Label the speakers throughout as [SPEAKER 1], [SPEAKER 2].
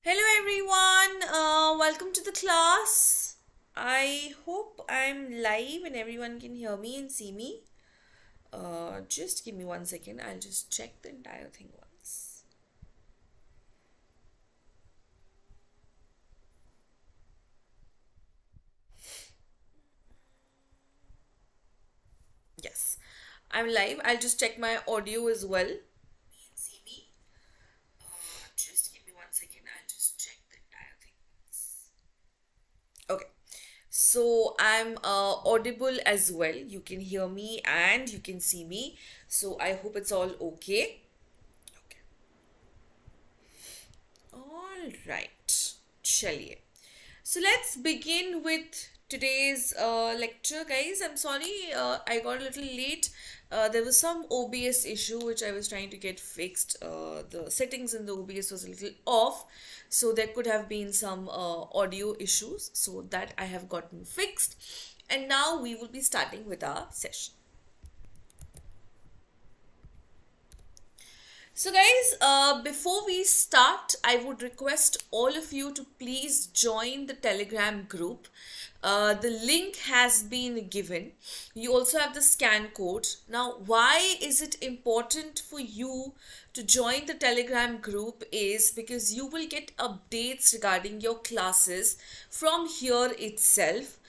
[SPEAKER 1] Hello everyone, welcome to the class. I hope I'm live and everyone can hear me and see me. Just give me 1 second, I'll just check the entire thing once. Yes, I'm live. I'll just check my audio as well. See me. Just give me 1 second, I'll just check the entire thing once. Okay. So I'm audible as well. You can hear me and you can see me. So I hope it's all okay. Okay. All right. Chaliye. So let's begin with today's lecture, guys. I'm sorry I got a little late. There was some OBS issue which I was trying to get fixed. The settings in the OBS was a little off, so there could have been some audio issues. So that I have gotten fixed. And now we will be starting with our session. So, guys, before we start, I would request all of you to please join the Telegram group. The link has been given. You also have the scan code. Now, why is it important for you to join the Telegram group is because you will get updates regarding your classes from here itself.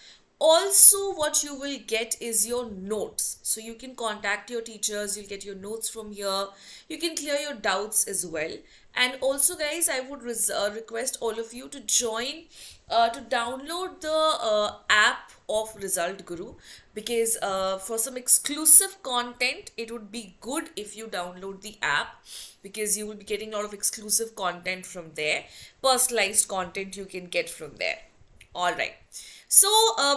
[SPEAKER 1] Also, what you will get is your notes. So you can contact your teachers, you'll get your notes from here. You can clear your doubts as well. And also, guys, I would request all of you to join, to download the app of Result Guru, because for some exclusive content, it would be good if you download the app, because you will be getting a lot of exclusive content from there. Personalized content you can get from there. All right. So,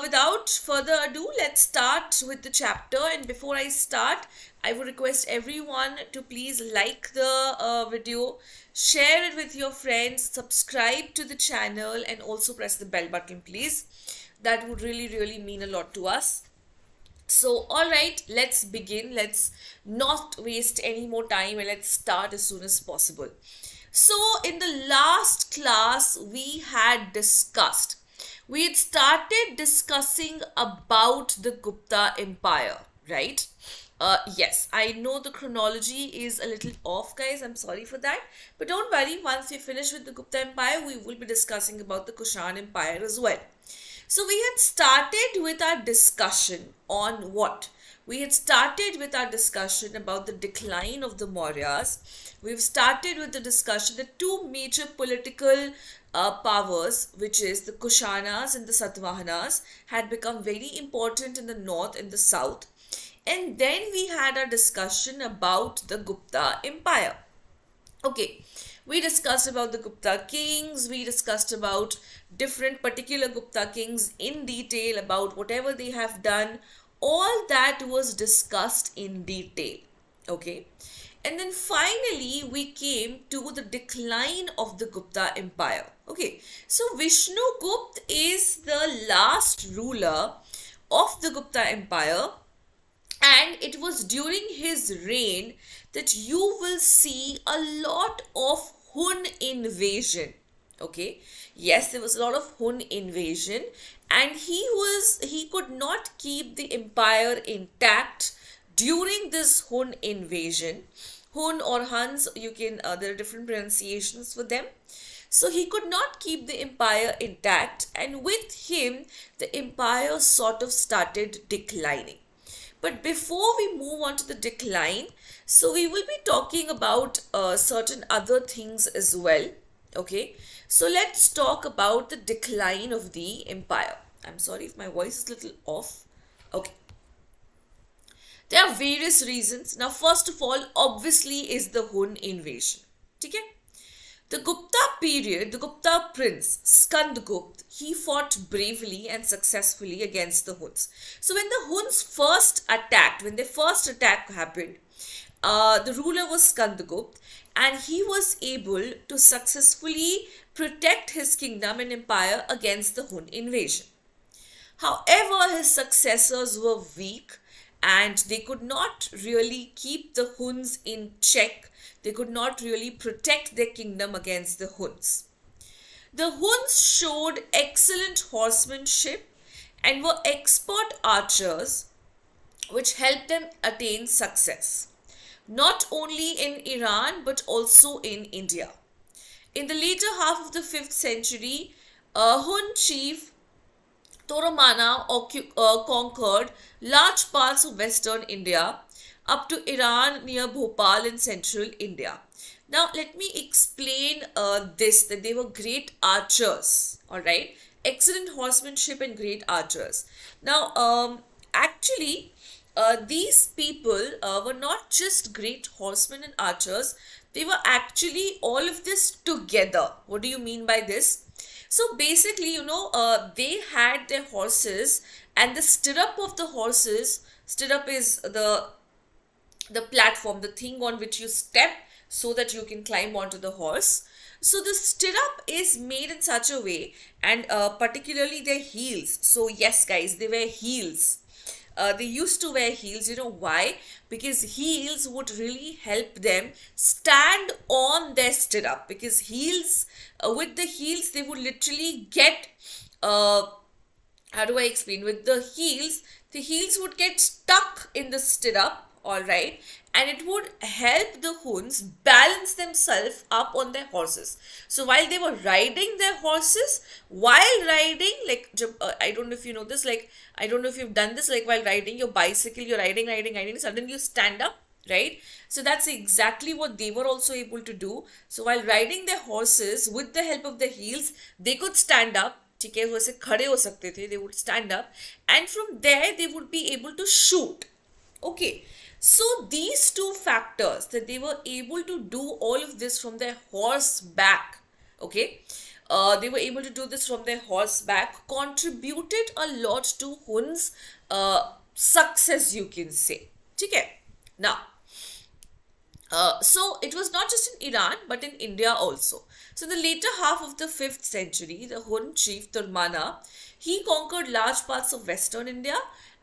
[SPEAKER 1] without further ado, let's start with the chapter. And before I start, I would request everyone to please like the video, share it with your friends, subscribe to the channel, and also press the bell button, please. That would really, really mean a lot to us. So, all right, let's begin. Let's not waste any more time and let's start as soon as possible. So, in the last class, we had started discussing about the Gupta Empire, right? Yes, I know the chronology is a little off, guys. I'm sorry for that. But don't worry, once we finish with the Gupta Empire, we will be discussing about the Kushan Empire as well. So we had started with our discussion on what? We had started with our discussion about the decline of the Mauryas. We've started with the discussion the two major political powers, which is the Kushanas and the Satavahanas, had become very important in the north and the south. And then we had a discussion about the Gupta Empire. Okay, we discussed about the Gupta kings, we discussed about different particular Gupta kings in detail, about whatever they have done. All that was discussed in detail. Okay, and then finally we came to the decline of the Gupta Empire. Okay, so Vishnu-Gupt is the last ruler of the Gupta Empire, and it was during his reign that you will see a lot of Hun invasion. Okay, yes, there was a lot of Hun invasion, and he could not keep the empire intact during this Hun invasion. Hun or Huns, you can there are different pronunciations for them. So he could not keep the empire intact, and with him the empire sort of started declining. But before we move on to the decline, so we will be talking about certain other things as well. Okay, so let's talk about the decline of the empire. I'm sorry if my voice is a little off. Okay, there are various reasons. Now, first of all, obviously, is the Hun invasion. Okay? The Gupta period, the Gupta prince, Skandgupt, he fought bravely and successfully against the Huns. So when the Huns first attacked, when their first attack happened, the ruler was Skandgupt, and he was able to successfully protect his kingdom and empire against the Hun invasion. However, his successors were weak and they could not really keep the Huns in check. They could not really protect their kingdom against the Huns. The Huns showed excellent horsemanship and were expert archers, which helped them attain success, not only in Iran but also in India. In the later half of the 5th century, Hun chief Toramana conquered large parts of western India up to Iran near Bhopal in central India. Now, let me explain this, that they were great archers, all right? Excellent horsemanship and great archers. Now, actually, these people were not just great horsemen and archers, they were actually all of this together. What do you mean by this? So basically, they had their horses, and the stirrup of the horses, stirrup is the platform, the thing on which you step so that you can climb onto the horse. So the stirrup is made in such a way, and particularly their heels. So yes, guys, they wear heels. They used to wear heels. You know why? Because heels would really help them stand on their stirrup. Because heels, with the heels, they would literally get, how do I explain? With the heels would get stuck in the stirrup, all right, and it would help the Huns balance themselves up on their horses. So while they were riding their horses, while riding, like, I don't know if you know this, like, I don't know if you've done this, like while riding your bicycle, you're riding, suddenly you stand up, right? So that's exactly what they were also able to do. So while riding their horses, with the help of the heels, they could stand up. ठीक है, वैसे खड़े हो सकते थे, they would stand up, and from there they would be able to shoot. Okay, so these two factors, that they were able to do all of this from their horseback, okay, they were able to do this from their horseback, contributed a lot to Hun's success, you can say. Okay, now, so it was not just in Iran but in India also. So in the later half of the 5th century, the Hun chief Turmana, he conquered large parts of western India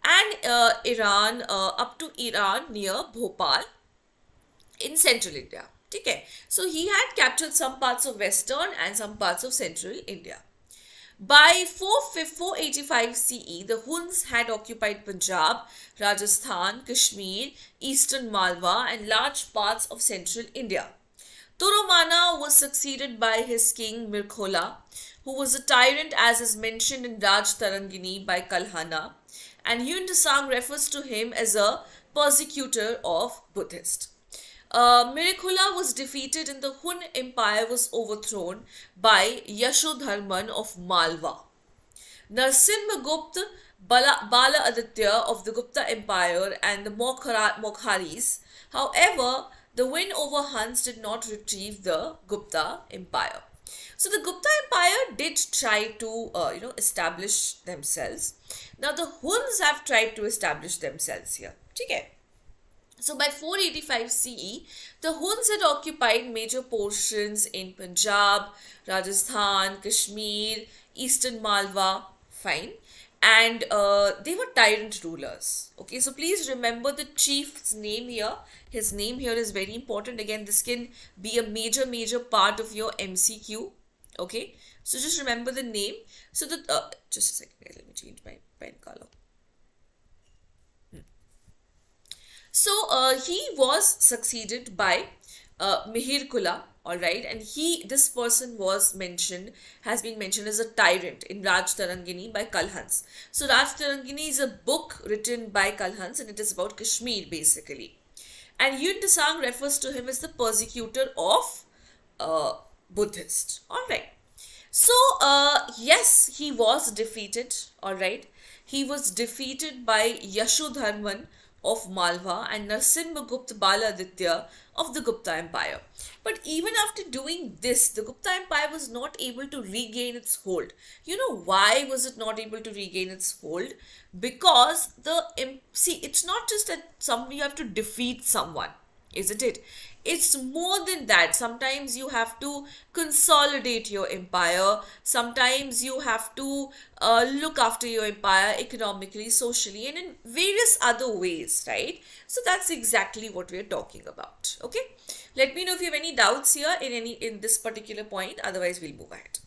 [SPEAKER 1] and Iran, up to Iran near Bhopal in central India. Okay, so he had captured some parts of western and some parts of central India. By 485 CE, the Huns had occupied Punjab, Rajasthan, Kashmir, eastern Malwa, and large parts of central India. Toromana was succeeded by his king Mirkhola, who was a tyrant as is mentioned in Raj Tarangini by Kalhana, and Hyun Dasang refers to him as a persecutor of Buddhists. Mirkhola was defeated and the Hun Empire was overthrown by Yashodharman of Malwa. Narsimhagupta, Bala Aditya of the Gupta Empire, and the Mokharis. However, the win over Huns did not retrieve the Gupta Empire. So the Gupta Empire did try to, establish themselves. Now the Huns have tried to establish themselves here. Okay. So by 485 CE, the Huns had occupied major portions in Punjab, Rajasthan, Kashmir, eastern Malwa, fine, and they were tyrant rulers. Okay, so please remember the chief's name here. His name here is very important. Again, this can be a major part of your MCQ. Okay, so just remember the name. So the just a second, guys, let me change my pen color. So he was succeeded by Mihir Kula, all right, and this person has been mentioned as a tyrant in Raj Tarangini by Kalhans. So Raj Tarangini is a book written by Kalhans, and it is about Kashmir basically. And Yun Dasang refers to him as the persecutor of Buddhists, all right. So yes, he was defeated, all right. He was defeated by Yashodharman of Malwa and Narsimhagupta Baladitya of the Gupta Empire. But even after doing this, the Gupta Empire was not able to regain its hold. You know why was it not able to regain its hold? Because it's not just that you have to defeat someone, isn't it? It's more than that. Sometimes you have to consolidate your empire. Sometimes you have to look after your empire economically, socially, and in various other ways, right? So that's exactly what we're talking about. Okay. Let me know if you have any doubts here in this particular point. Otherwise, we'll move ahead.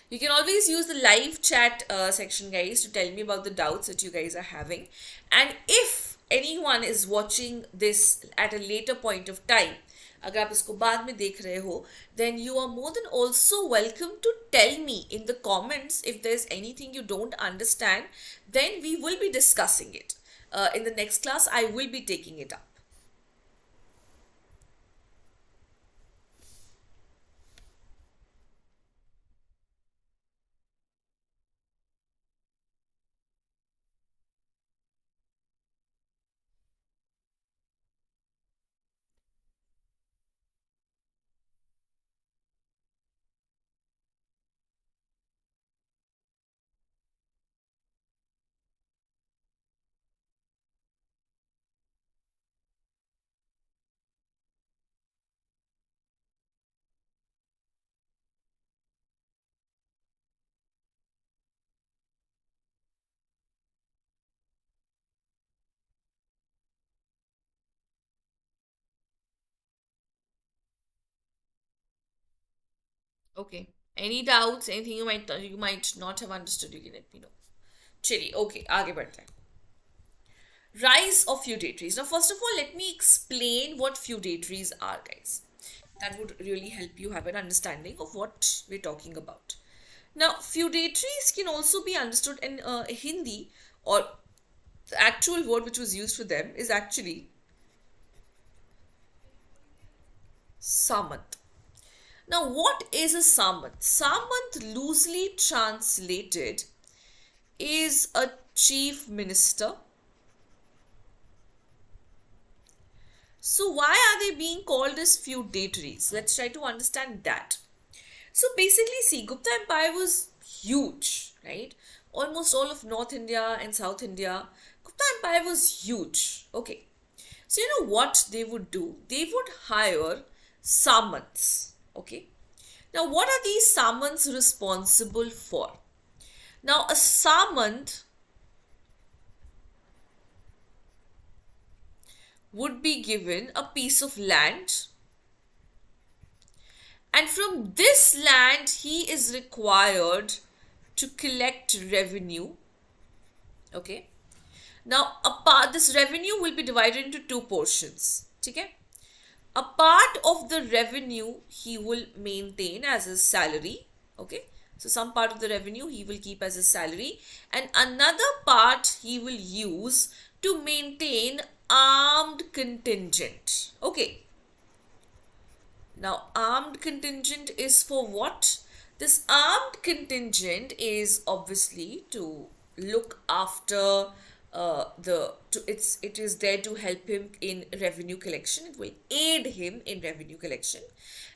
[SPEAKER 1] You can always use the live chat section, guys, to tell me about the doubts that you guys are having. And if anyone is watching this at a later point of time, अगर आप इसको बाद में देख रहे हो, then you are more than also welcome to tell me in the comments if there's anything you don't understand. Then we will be discussing it. In the next class, I will be taking it up. Okay. Any doubts? Anything you might not have understood? You can let me know. चलिए, okay, आगे बढ़ते हैं. Rise of feudatories. Now, first of all, let me explain what feudatories are, guys. That would really help you have an understanding of what we're talking about. Now, feudatories can also be understood in Hindi, or the actual word which was used for them is actually samant. Now, what is a samant? Samant, loosely translated, is a chief minister. So why are they being called as feudatories? Let's try to understand that. So basically, see, Gupta Empire was huge, right? Almost all of North India and South India. Gupta Empire was huge. Okay. So you know what they would do? They would hire samants. Okay. Now, what are these samants responsible for? Now, a samant would be given a piece of land, and from this land he is required to collect revenue. Okay. Now, this revenue will be divided into two portions. Okay. A part of the revenue he will maintain as his salary. Okay. So some part of the revenue he will keep as his salary, and another part he will use to maintain armed contingent. Okay. Now, armed contingent is for what? This armed contingent is obviously to look after it is there to help him in revenue collection. It will aid him in revenue collection.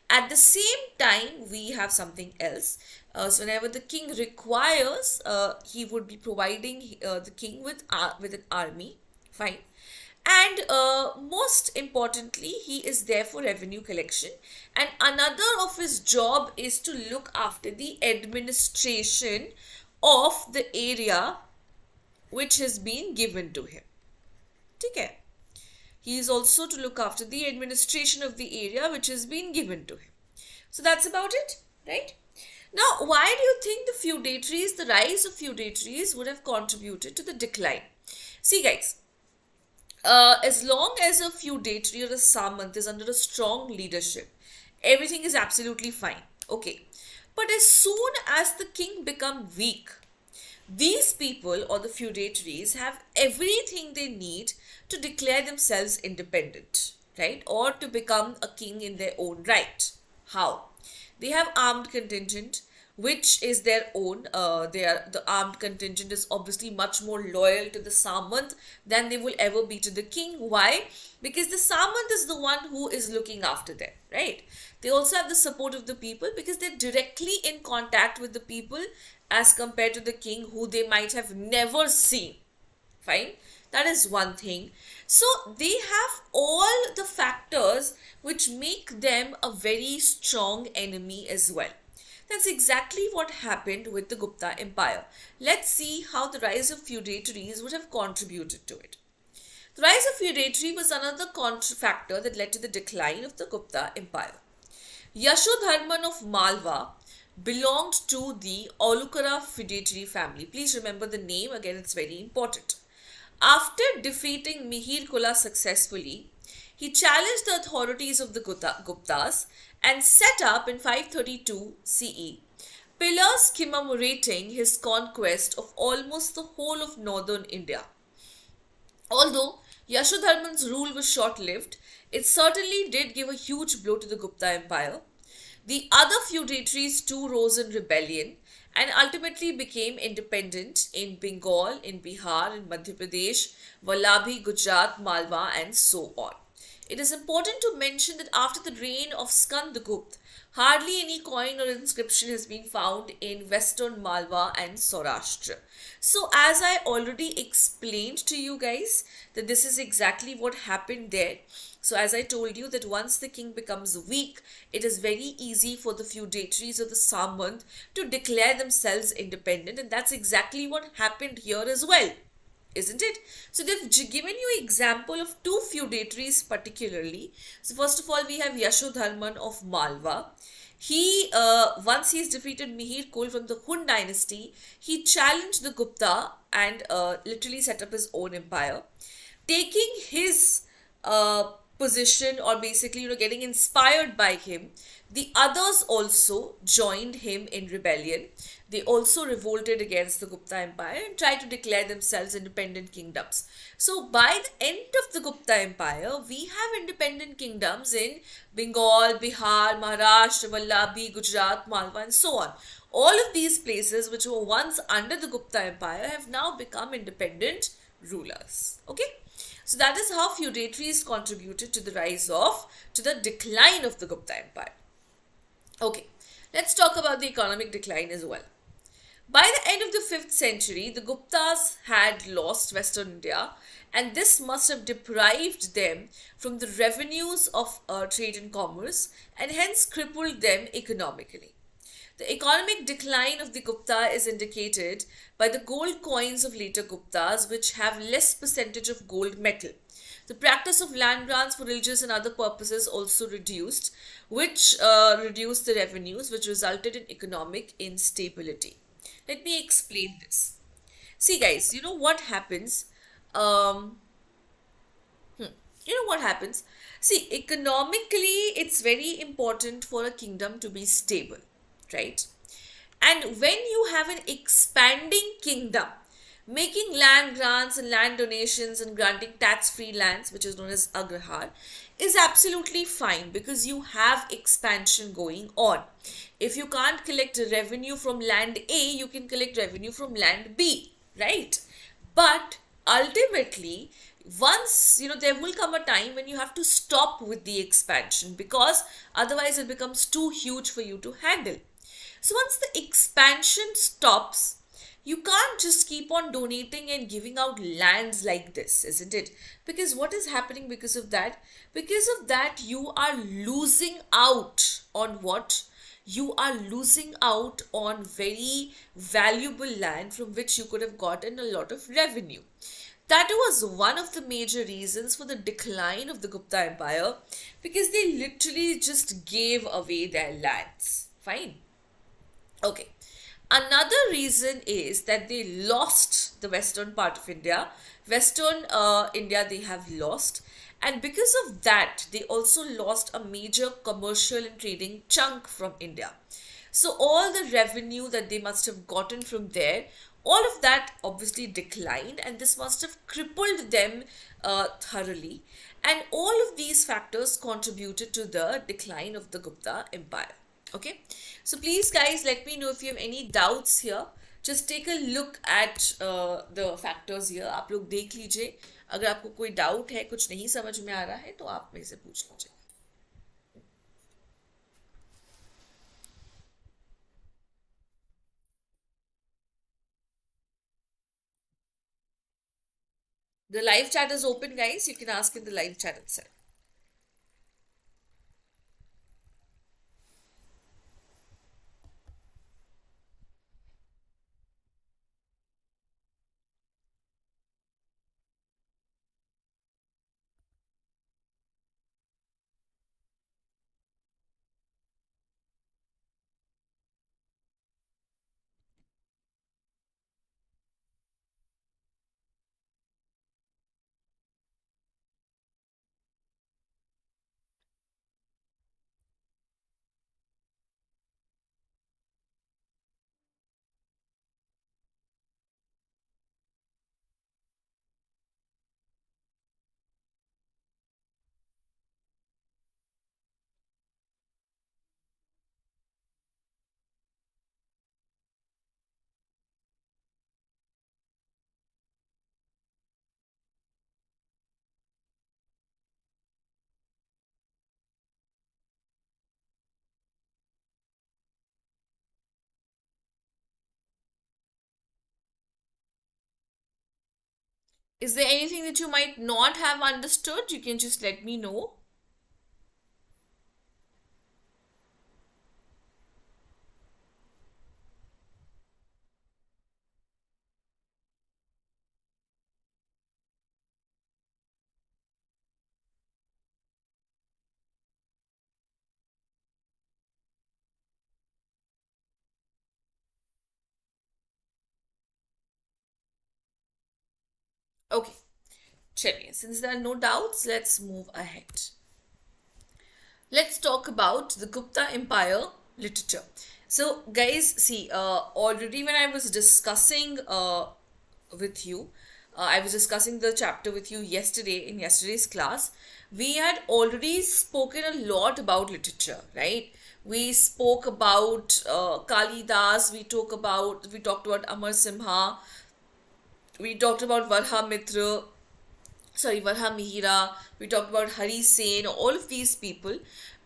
[SPEAKER 1] At the same time, we have something else. So whenever the king requires, he would be providing the king with an army. Fine. And most importantly, he is there for revenue collection. And another of his job is to look after the administration of the area which has been given to him. Okay. He is also to look after the administration of the area which has been given to him. So that's about it, right? Now, why do you think the rise of feudatories would have contributed to the decline? See, guys, as long as a feudatory or a samant is under a strong leadership, everything is absolutely fine. Okay. But as soon as the king become weak, these people or the feudatories have everything they need to declare themselves independent, right? Or to become a king in their own right. How? They have armed contingent, which is their own. The armed contingent is obviously much more loyal to the samant than they will ever be to the king. Why? Because the samant is the one who is looking after them, right? They also have the support of the people because they're directly in contact with the people as compared to the king, who they might have never seen. Fine. That is one thing. So they have all the factors which make them a very strong enemy as well. That's exactly what happened with the Gupta Empire. Let's see how the rise of feudatories would have contributed to it. The rise of feudatory was another factor that led to the decline of the Gupta Empire. Yashodharman of Malwa belonged to the Olukara feudatory family. Please remember the name again, it's very important. After defeating Mihir Kula successfully, he challenged the authorities of the Guptas and set up in 532 CE pillars commemorating his conquest of almost the whole of northern India. Although Yashodharman's rule was short lived, it certainly did give a huge blow to the Gupta Empire. The other feudatories too rose in rebellion and ultimately became independent in Bengal, in Bihar, in Madhya Pradesh, Vallabhi, Gujarat, Malwa, and so on. It is important to mention that after the reign of Skandagupta, hardly any coin or inscription has been found in western Malwa and Saurashtra. So, as I already explained to you guys, that this is exactly what happened there. So, as I told you, that once the king becomes weak, it is very easy for the feudatories or the Samant to declare themselves independent, and that's exactly what happened here as well, isn't it? So they've given you example of two feudatories particularly. So first of all, we have Yashodharman of Malwa. He once he's defeated Mihir Kul from the Hun dynasty, he challenged the Gupta and literally set up his own empire, taking his position, or basically getting inspired by him. The others also joined him in rebellion. They also revolted against the Gupta Empire and tried to declare themselves independent kingdoms. So, by the end of the Gupta Empire, we have independent kingdoms in Bengal, Bihar, Maharashtra, Vallabhi, Gujarat, Malwa, and so on. All of these places, which were once under the Gupta Empire, have now become independent rulers. Okay? So, that is how feudatories contributed to the decline of the Gupta Empire. Okay, let's talk about the economic decline as well. By the end of the 5th century, the Guptas had lost Western India, and this must have deprived them from the revenues of trade and commerce, and hence crippled them economically. The economic decline of the Gupta is indicated by the gold coins of later Guptas, which have less percentage of gold metal. The practice of land grants for religious and other purposes also reduced, which reduced the revenues, which resulted in economic instability. Let me explain this. See, guys, you know what happens? Um, you know what happens? See, economically, it's very important for a kingdom to be stable, right? And when you have an expanding kingdom, making land grants and land donations and granting tax free lands, which is known as agrahar, is absolutely fine because you have expansion going on. If you can't collect revenue from land A, you can collect revenue from land B, right? But ultimately, once there will come a time when you have to stop with the expansion, because otherwise it becomes too huge for you to handle. So once the expansion stops, you can't just keep on donating and giving out lands like this, isn't it? Because what is happening because of that? Because of that, you are losing out on what? You are losing out on very valuable land from which you could have gotten a lot of revenue. That was one of the major reasons for the decline of the Gupta Empire, because they literally just gave away their lands. Fine. Okay. Another reason is that they lost the western part of India. Western India they have lost. And because of that, they also lost a major commercial and trading chunk from India. So all the revenue that they must have gotten from there, all of that obviously declined, and this must have crippled them thoroughly. And all of these factors contributed to the decline of the Gupta Empire. Okay, so please guys, let me know if you have any doubts here. Just take a look at the factors here. आप लोग देख लीजिए, अगर आपको कोई doubt है, कुछ नहीं समझ में आ रहा है, तो आप मेरे से पूछ लीजिए. The live chat is open, guys. You can ask in the live chat itself. Is there anything that you might not have understood? You can just let me know. Okay, Chaliya, since there are no doubts, let's move ahead. Let's talk about the Gupta Empire literature. So, guys, see, already when I was discussing with you, I was discussing the chapter with you yesterday in yesterday's class. We had already spoken a lot about literature, right? We spoke about Kalidas. We talked about Amar Simha. We talked about Varha Mihira, we talked about Hari Sen, all of these people.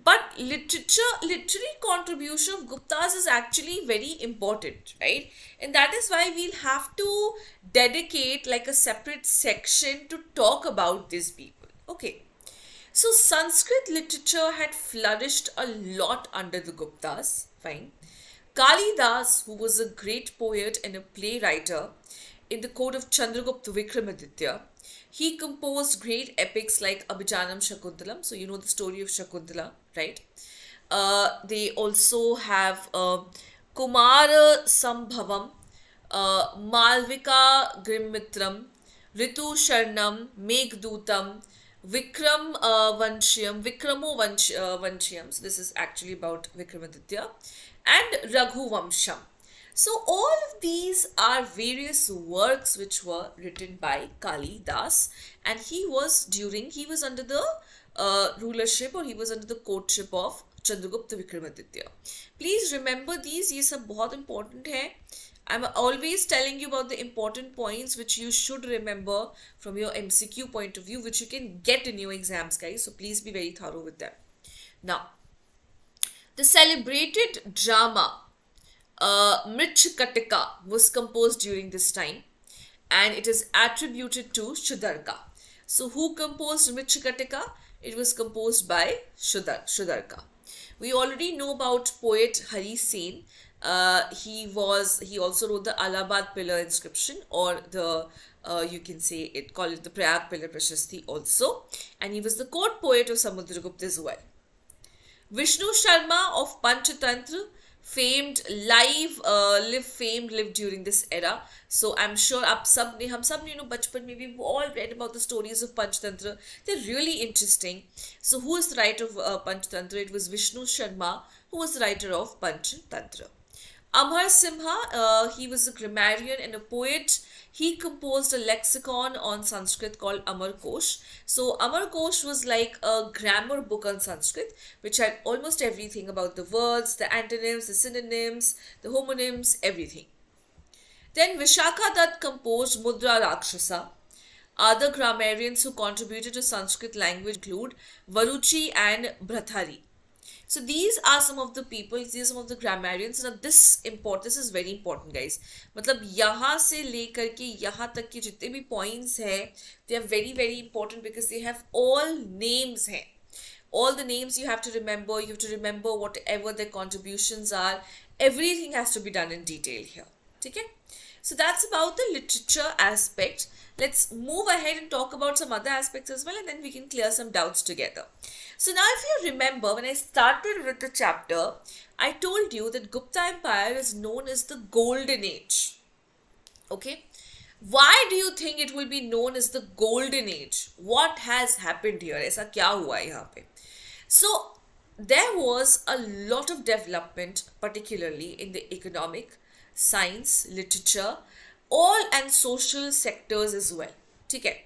[SPEAKER 1] But literary contribution of Gupta's is actually very important, right? And that is why we'll have to dedicate like a separate section to talk about these people. Okay. So Sanskrit literature had flourished a lot under the Guptas, fine. Kalidas, who was a great poet and a playwright in the court of Chandragupta Vikramaditya, he composed great epics like Abhijanam Shakuntalam. So you know the story of Shakuntala, right? They also have Kumara Sambhavam, Malvika Grimmitram, Ritu Sharnam, Meghdutam, Vanshyam. So this is actually about Vikramaditya, and Raghu Vamsham. So all of these are various works which were written by Kali Das, and he was under the rulership, or he was under the courtship of Chandragupta Vikramaditya. Please remember these, ये सब बहुत important है. I'm always telling you about the important points which you should remember from your MCQ point of view, which you can get in your exams, guys. So please be very thorough with them. Now, the celebrated drama Mritchkatika was composed during this time, and it is attributed to Shudarka. So who composed Mritchkatika? It was composed by Shudarka. We already know about poet Hari Sen. He also wrote the Allahabad Pillar inscription, or the you can say it, call it the Prayag Pillar Prashasti also, and he was the court poet of Samudragupta as well. Vishnu Sharma of Panchatantra, lived during this era. So I'm sure हम सब ने बचपन में we all read about the stories of Panchatantra. They're really interesting. So who is the writer of Panchatantra? It was Vishnu Sharma, who was the writer of Panchatantra. Amar Simha, he was a grammarian and a poet. He composed a lexicon on Sanskrit called Amar Kosh. So Amar Kosh was like a grammar book on Sanskrit, which had almost everything about the words, the antonyms, the synonyms, the homonyms, everything. Then Vishakha Dutt composed Mudra Rakshasa. Other grammarians who contributed to Sanskrit language include Varuchi and Bhrathari. So these are some of the people, these are some of the grammarians. Now this is very important, guys. मतलब यहाँ से लेकर के यहाँ तक के जितने भी points हैं, they are very very important because they have all names हैं. All the names you have to remember. You have to remember whatever their contributions are. Everything has to be done in detail here. Okay? So that's about the literature aspect. Let's move ahead and talk about some other aspects as well, and then we can clear some doubts together. So now if you remember, when I started with the chapter, I told you that Gupta Empire is known as the Golden Age. Okay? Why do you think it will be known as the Golden Age? What has happened here? ऐसा क्या हुआ यहाँ पे? So there was a lot of development, particularly in the economic, science, literature, all and social sectors as well. Okay.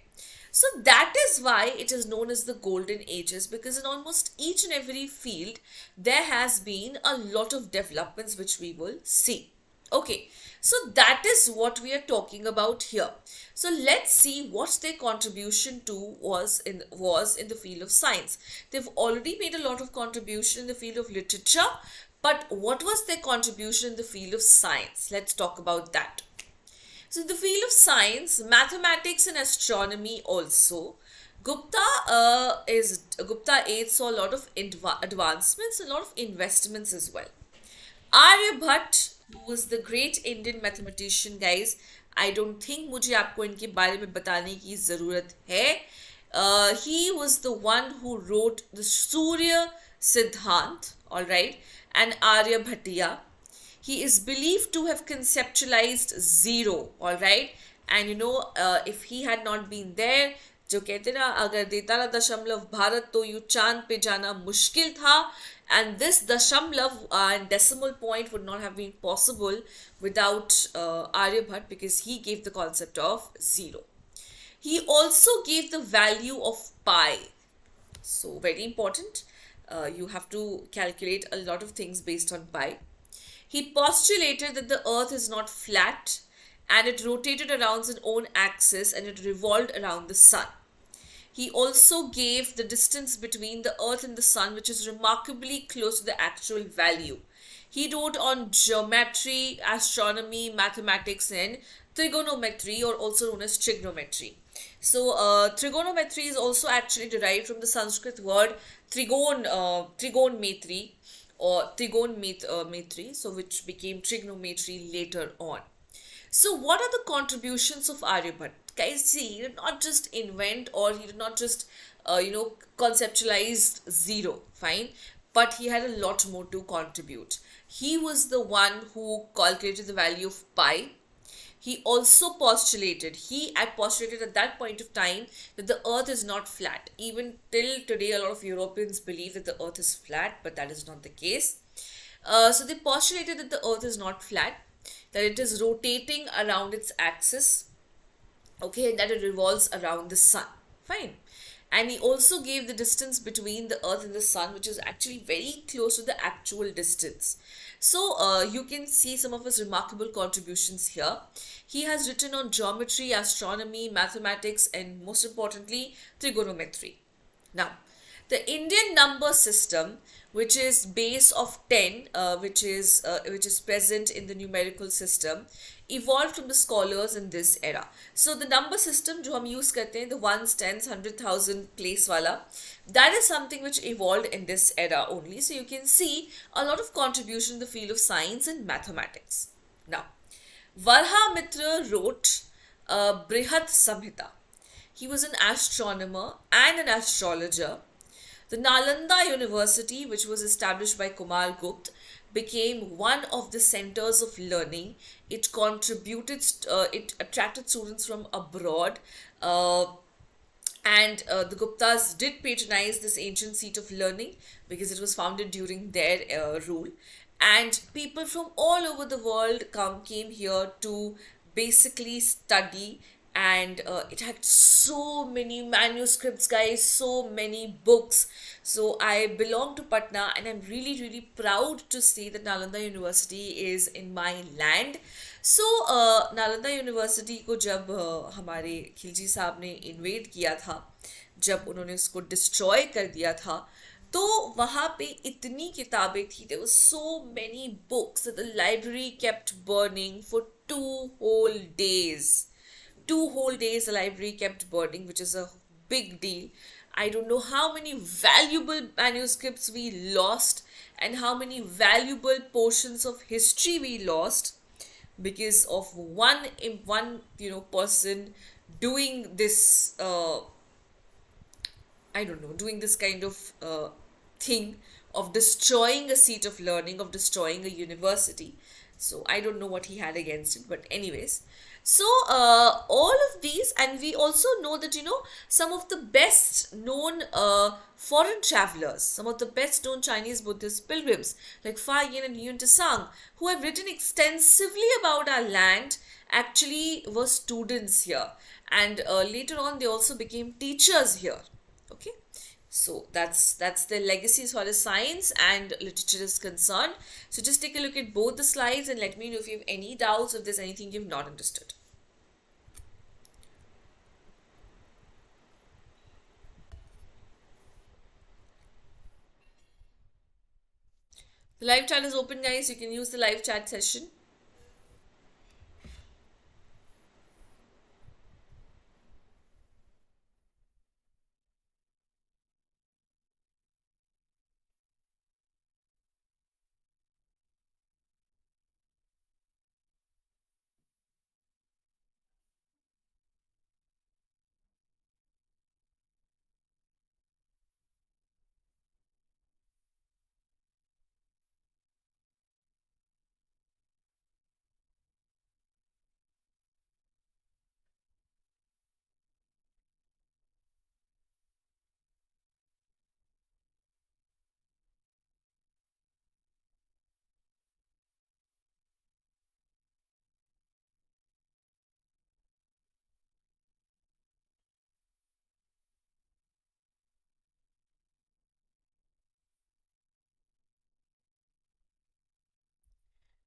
[SPEAKER 1] So that is why it is known as the Golden Ages, because in almost each and every field there has been a lot of developments which we will see. Okay, so that is what we are talking about here. So let's see what their contribution to was in the field of science. They've already made a lot of contribution in the field of literature, but what was their contribution in the field of science? Let's talk about that. So the field of science, mathematics, and astronomy also. Gupta aids saw a lot of advancements, a lot of investments as well. Aryabhatt, who was the great Indian mathematician, guys, I don't think मुझे आपको इनके बारे में बताने की ज़रूरत है. He was the one who wrote the Surya Siddhant, all right, and Aryabhatiya. He is believed to have conceptualized zero, all right, and if he had not been there, जो कहते ना अगर देता ना दशमलव भारत तो यू चांद पे जाना मुश्किल था, and this dashamlav and decimal point would not have been possible without Aryabhatta, because he gave the concept of zero. He also gave the value of pi. So very important. You have to calculate a lot of things based on pi. He postulated that the earth is not flat and it rotated around its own axis and it revolved around the sun. He also gave the distance between the earth and the sun, which is remarkably close to the actual value. He wrote on geometry, astronomy, mathematics, and trigonometry, or also known as trigonometry. So, trigonometry is also actually derived from the Sanskrit word trigonmetry, or trigonmetry, so which became trigonometry later on. So, what are the contributions of Aryabhatta? Guys, see, he did not just invent, or he did not just, conceptualize zero, fine, but he had a lot more to contribute. He was the one who calculated the value of pi. He had postulated at that point of time that the earth is not flat. Even till today, a lot of Europeans believe that the earth is flat, but that is not the case. So they postulated that the earth is not flat, that it is rotating around its axis, okay, and that it revolves around the sun. Fine. And he also gave the distance between the earth and the sun, which is actually very close to the actual distance. So you can see some of his remarkable contributions here. He has written on geometry, astronomy, mathematics, and most importantly, trigonometry. Now, the Indian number system, which is base of 10, which is present in the numerical system, evolved from the scholars in this era. So the number system जो हम use करते हैं, the ones, tens, 100,000 place वाला, that is something which evolved in this era only. So you can see a lot of contribution in the field of science and mathematics. Now, Varhamitra wrote Brihat Samhita. He was an astronomer and an astrologer. The Nalanda University, which was established by Kumar Gupta, became one of the centers of learning. It attracted students from abroad, and the Guptas did patronize this ancient seat of learning because it was founded during their rule. And people from all over the world came here to basically study, and it had so many manuscripts, guys, so many books. So I belong to Patna, and I'm really really proud to say that Nalanda University is in my land. So Nalanda university को जब हमारे खिलजी साहब ने invade किया था, जब उन्होंने उसको डिस्ट्रॉय कर दिया था, तो वहाँ पे इतनी किताबें थी, there were so many books that the library kept burning for 2 whole days. 2 whole days the library kept burning, which is a big deal. I don't know how many valuable manuscripts we lost and how many valuable portions of history we lost because of one person doing this I don't know, doing this kind of thing of destroying a seat of learning, of destroying a university. So I don't know what he had against it, but anyways. So all of these, and we also know that some of the best known foreign travelers, some of the best known Chinese Buddhist pilgrims like Fa Yin and Yun Tsang, who have written extensively about our land, actually were students here, and later on they also became teachers here. Okay, so that's the legacy as far as science and literature is concerned. So just take a look at both the slides and let me know if you have any doubts, if there's anything you've not understood. The live chat is open, guys. You can use the live chat session.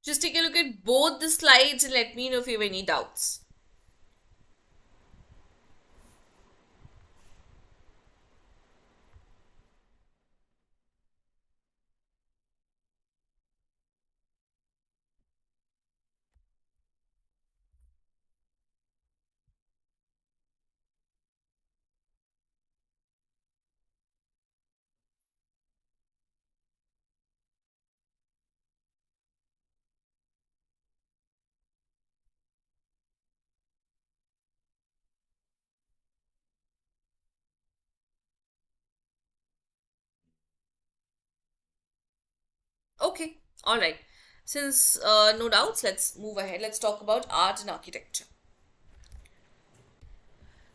[SPEAKER 1] Just take a look at both the slides and let me know if you have any doubts. Okay, all right. Since no doubts, let's move ahead. Let's talk about art and architecture.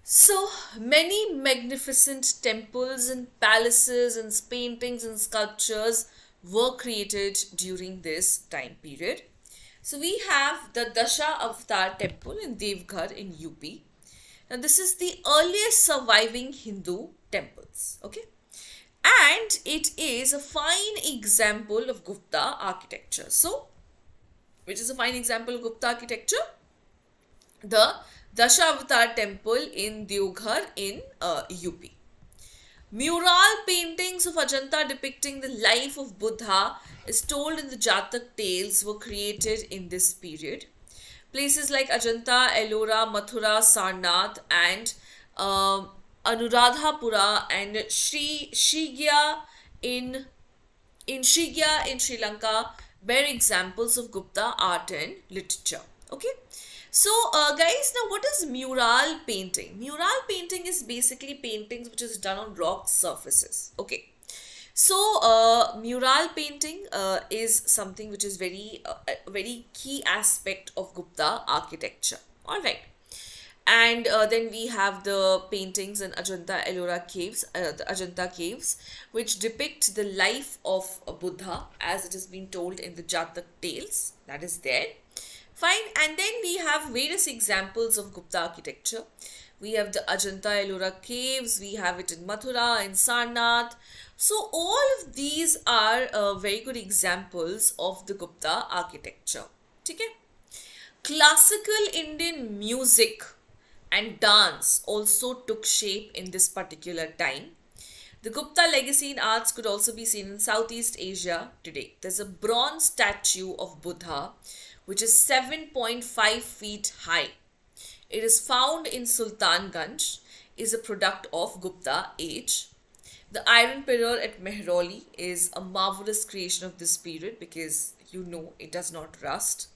[SPEAKER 1] So many magnificent temples and palaces and paintings and sculptures were created during this time period. So we have the Dasha Avatar temple in Devghar in UP. Now this is the earliest surviving Hindu temples. Okay. And it is a fine example of Gupta architecture. So, which is a fine example of Gupta architecture? The Dashavatar temple in Deoghar in UP. Mural paintings of Ajanta depicting the life of Buddha is told in the Jatak tales were created in this period. Places like Ajanta, Ellora, Mathura, Sarnath and Anuradhapura and in Shigya in Sri Lanka bear examples of Gupta art and literature. Okay. So, guys, now what is mural painting? Mural painting is basically paintings which is done on rock surfaces. Okay. So, mural painting is something which is a very key aspect of Gupta architecture. All right. And then we have the paintings in Ajanta Ellora caves, the Ajanta caves, which depict the life of Buddha as it has been told in the Jatak tales. That is there. Fine. And then we have various examples of Gupta architecture. We have the Ajanta Ellora caves, we have it in Mathura, in Sarnath. So, all of these are very good examples of the Gupta architecture. Okay? Classical Indian music and dance also took shape in this particular time. The Gupta legacy in arts could also be seen in Southeast Asia today. There's a bronze statue of Buddha which is 7.5 feet high. It is found in Sultanganj, is a product of Gupta age. The iron pillar at Mehrauli is a marvelous creation of this period because you know it does not rust.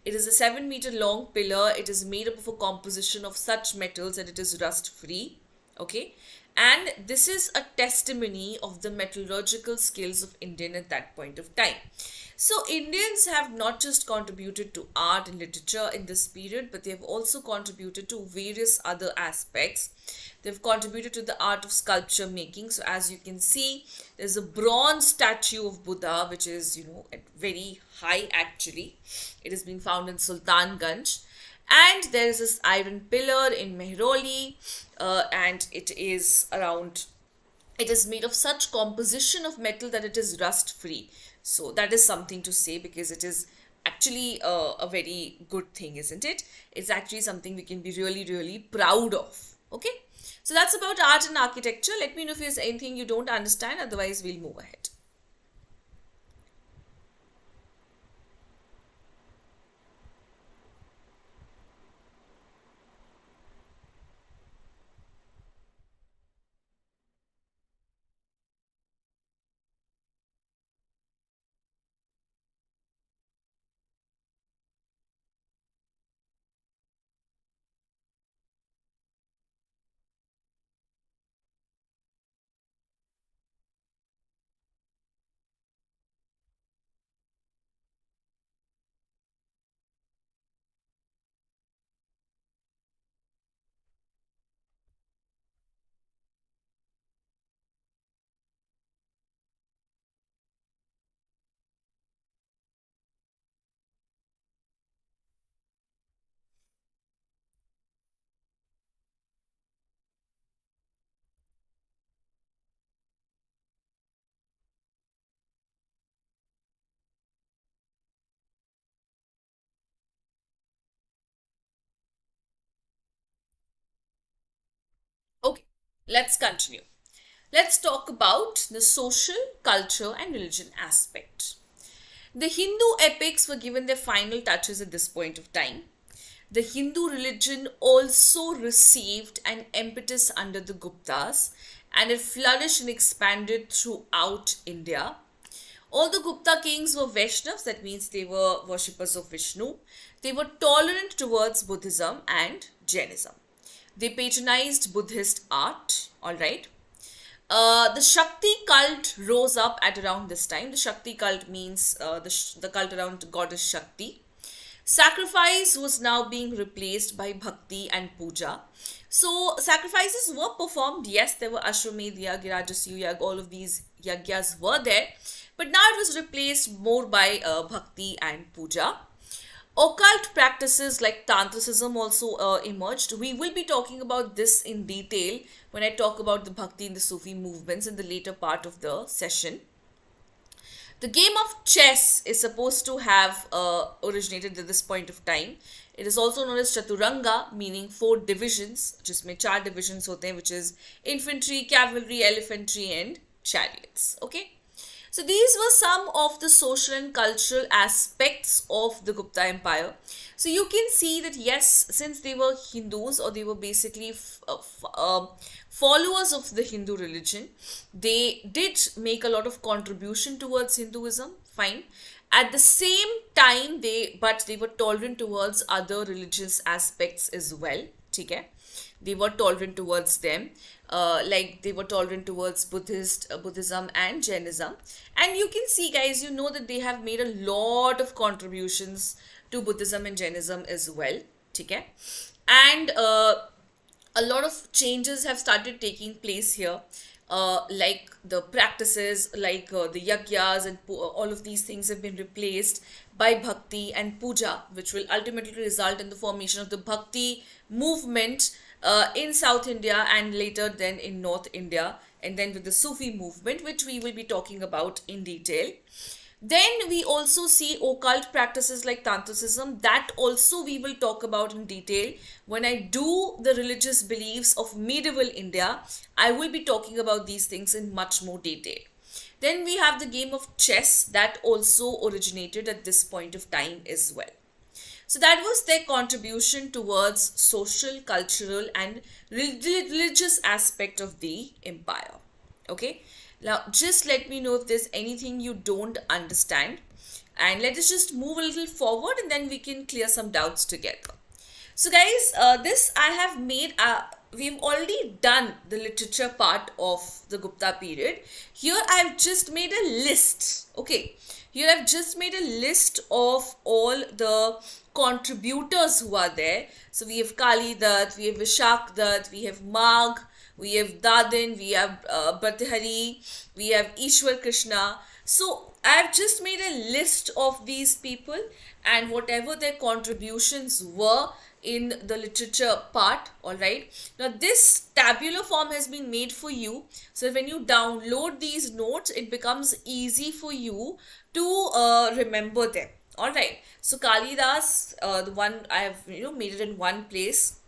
[SPEAKER 1] It is a 7-meter long pillar. It is made up of a composition of such metals that it is rust free. Okay. And this is a testimony of the metallurgical skills of Indian at that point of time. So Indians have not just contributed to art and literature in this period, but they have also contributed to various other aspects. They've contributed to the art of sculpture making. So as you can see, there's a bronze statue of Buddha, which is, very high actually. It has been found in Sultanganj. And there is this iron pillar in Mehrauli, and it is made of such composition of metal that it is rust free. So that is something to say because it is actually a very good thing, isn't it? It's actually something we can be really, really proud of. Okay. So that's about art and architecture. Let me know if there's anything you don't understand. Otherwise, we'll move ahead. Let's continue. Let's talk about the social, culture, and religion aspect. The Hindu epics were given their final touches at this point of time. The Hindu religion also received an impetus under the Guptas, and it flourished and expanded throughout India. All the Gupta kings were Vaishnavas, that means they were worshippers of Vishnu. They were tolerant towards Buddhism and Jainism. They patronized Buddhist art, alright. The Shakti cult rose up at around this time. The Shakti cult means the cult around goddess Shakti. Sacrifice was now being replaced by bhakti and puja. So sacrifices were performed. Yes, there were Ashwamedh yag, Rajasyu yag, all of these yagyas were there. But now it was replaced more by bhakti and puja. Occult practices like Tantricism also emerged. We will be talking about this in detail when I talk about the Bhakti and the Sufi movements in the later part of the session. The game of chess is supposed to have originated at this point of time. It is also known as Chaturanga, meaning 4 divisions, जिसमें 4 divisions होते हैं, which is infantry, cavalry, elephantry, and chariots. Okay. So these were some of the social and cultural aspects of the Gupta Empire. So you can see that yes, since they were Hindus or they were basically followers of the Hindu religion, they did make a lot of contribution towards Hinduism. Fine. At the same time, they were tolerant towards other religious aspects as well. Okay. They were tolerant towards them. Like they were tolerant towards Buddhism and Jainism. And you can see, guys, you know that they have made a lot of contributions to Buddhism and Jainism as well. Okay? And a lot of changes have started taking place here. Like the practices, like the yagyas and all of these things have been replaced by bhakti and puja, which will ultimately result in the formation of the bhakti movement in South India and later then in North India, and then with the Sufi movement, which we will be talking about in detail. Then we also see occult practices like Tantricism, that also we will talk about in detail. When I do the religious beliefs of medieval India, I will be talking about these things in much more detail. Then we have the game of chess that also originated at this point of time as well. So that was their contribution towards social, cultural, and religious aspect of the empire. Okay. Now, just let me know if there's anything you don't understand. And let us just move a little forward and then we can clear some doubts together. So guys, this I have made, we've already done the literature part of the Gupta period. Here I've just made a list. Okay. Here I've just made a list of all the contributors who are there. So we have Kali Dutt, we have Vishak Dutt, we have Magh, we have Dadin, we have Bhartrihari, we have Ishwar Krishna. So I've just made a list of these people and whatever their contributions were in the literature part. Alright. Now this tabular form has been made for you. So when you download these notes, it becomes easy for you to remember them. Alright. So Kalidas, the one I have made it in one place.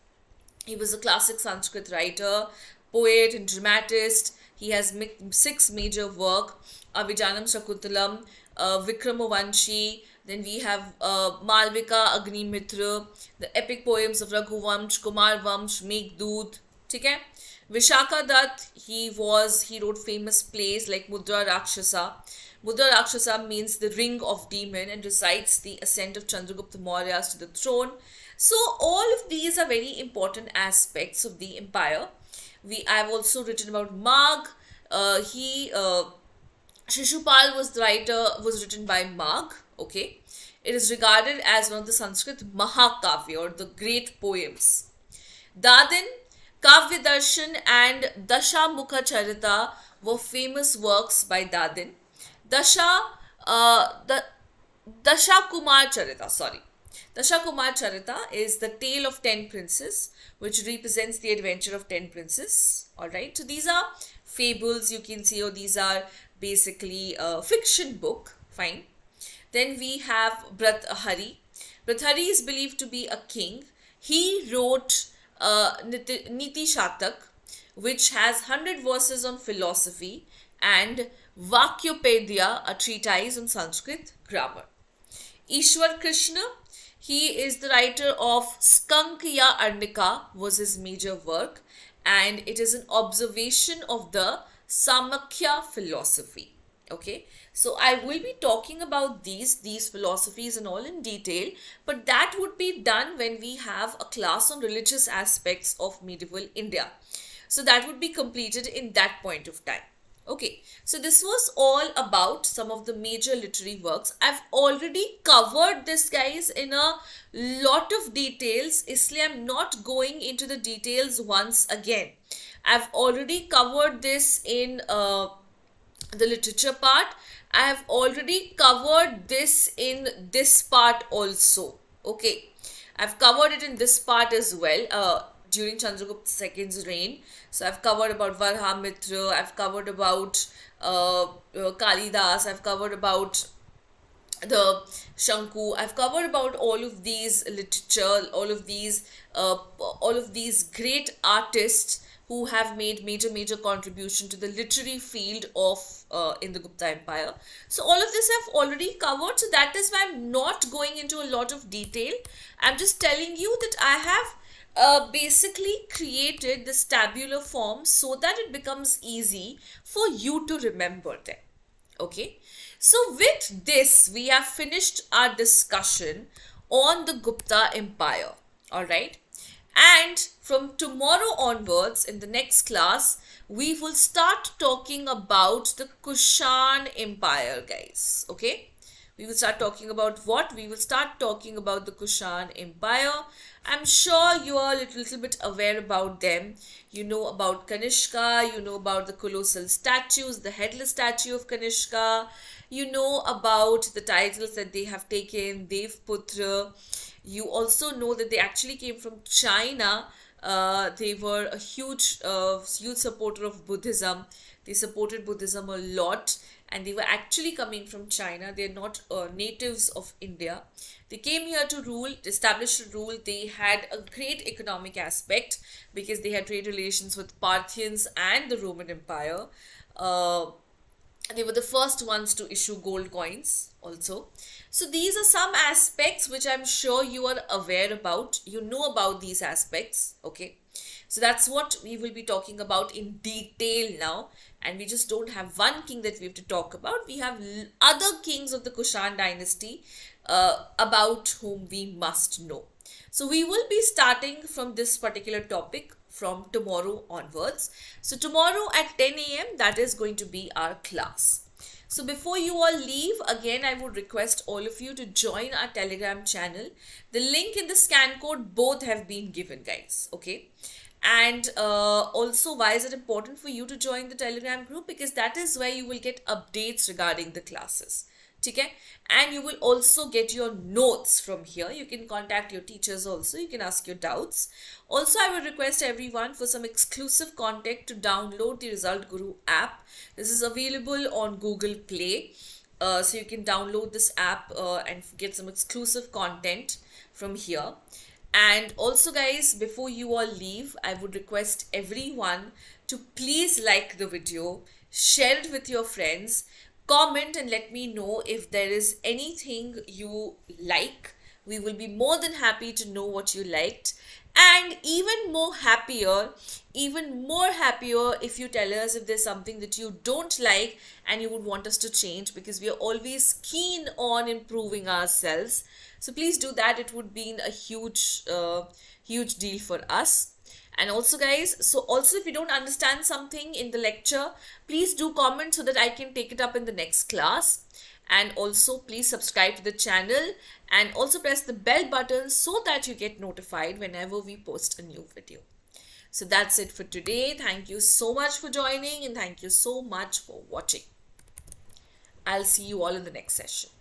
[SPEAKER 1] He was a classic Sanskrit writer, poet and dramatist. He has 6 major work: Avijanam Shakuntalam, Vikramavanshi. Then we have Malvika Agnimitra, the epic poems of Raghuvamsh, Kumarvamsh, Meghdut. Okay? Vishaka Dutt, he wrote famous plays like Mudra Rakshasa. Mudra Rakshasa means the ring of demon and recites the ascent of Chandragupta Maurya to the throne. So all of these are very important aspects of the empire. I've also written about Magh. Shishupal was written by Magh. Okay. It is regarded as one of the Sanskrit Mahakavya or the great poems. Dadin, Kavya Darshan and Dasha Mukha Charita were famous works by Dadin. Dasha Kumar Charita is the tale of 10 princes, which represents the adventure of 10 princes. Alright, so these are fables, you can see, or these are basically a fiction book. Fine. Then we have Bhartrihari. Bhartrihari is believed to be a king. He wrote Niti Shatak. which has 100 verses on philosophy, and Vakyopedia, a treatise on Sanskrit grammar. Ishwar Krishna, he is the writer of Skankya Arnika, was his major work, and it is an observation of the Samakhya philosophy. Okay, so I will be talking about these philosophies and all in detail, but that would be done when we have a class on religious aspects of medieval India. So that would be completed in that point of time. Okay, so this was all about some of the major literary works. I've already covered this, guys, in a lot of details. Isliye I'm not going into the details once again. I've already covered this in the literature part. I have already covered this in this part also. Okay, I've covered it in this part as well. During Chandragupta II's reign. So I've covered about Varhamitra, I've covered about Kalidas, I've covered about the Shanku, I've covered about all of these literature, all of these great artists who have made major contribution to the literary field of in the Gupta Empire. So all of this I've already covered, so that is why I'm not going into a lot of detail. I'm just telling you that I have basically created this tabular form so that it becomes easy for you to remember them. Okay, so with this we have finished our discussion on the Gupta Empire. All right, and from tomorrow onwards in the next class we will start talking about the Kushan Empire, guys. Okay, we will start talking about what? We will start talking about the Kushan Empire. I'm sure you are a little bit aware about them. You know about Kanishka, you know about the colossal statues, the headless statue of Kanishka. You know about the titles that they have taken, Devputra. You also know that they actually came from China. They were a huge supporter of Buddhism. They supported Buddhism a lot, and they were actually coming from China. They're not natives of India. They came here to rule, establish a rule. They had a great economic aspect because they had trade relations with Parthians and the Roman Empire. They were the first ones to issue gold coins also. So these are some aspects which I'm sure you are aware about. You know about these aspects, okay? So that's what we will be talking about in detail now. And we just don't have one king that we have to talk about. We have other kings of the Kushan dynasty about whom we must know. So we will be starting from this particular topic from tomorrow onwards. So tomorrow at 10 a.m. that is going to be our class. So before you all leave, again I would request all of you to join our Telegram channel. The link in the scan code both have been given, guys. Okay. And also, why is it important for you to join the Telegram group? Because that is where you will get updates regarding the classes. Okay? And you will also get your notes from here. You can contact your teachers also. You can ask your doubts. Also, I would request everyone for some exclusive content to download the Result Guru app. This is available on Google Play. So you can download this app and get some exclusive content from here. And also, guys, before you all leave, I would request everyone to please like the video, share it with your friends, comment and let me know if there is anything you like. We will be more than happy to know what you liked. And even more happier if you tell us if there's something that you don't like and you would want us to change, because we are always keen on improving ourselves. So please do that. It would be a huge deal for us. And also, guys, if you don't understand something in the lecture, please do comment so that I can take it up in the next class. And also, please subscribe to the channel and also press the bell button so that you get notified whenever we post a new video. So that's it for today. Thank you so much for joining and thank you so much for watching. I'll see you all in the next session.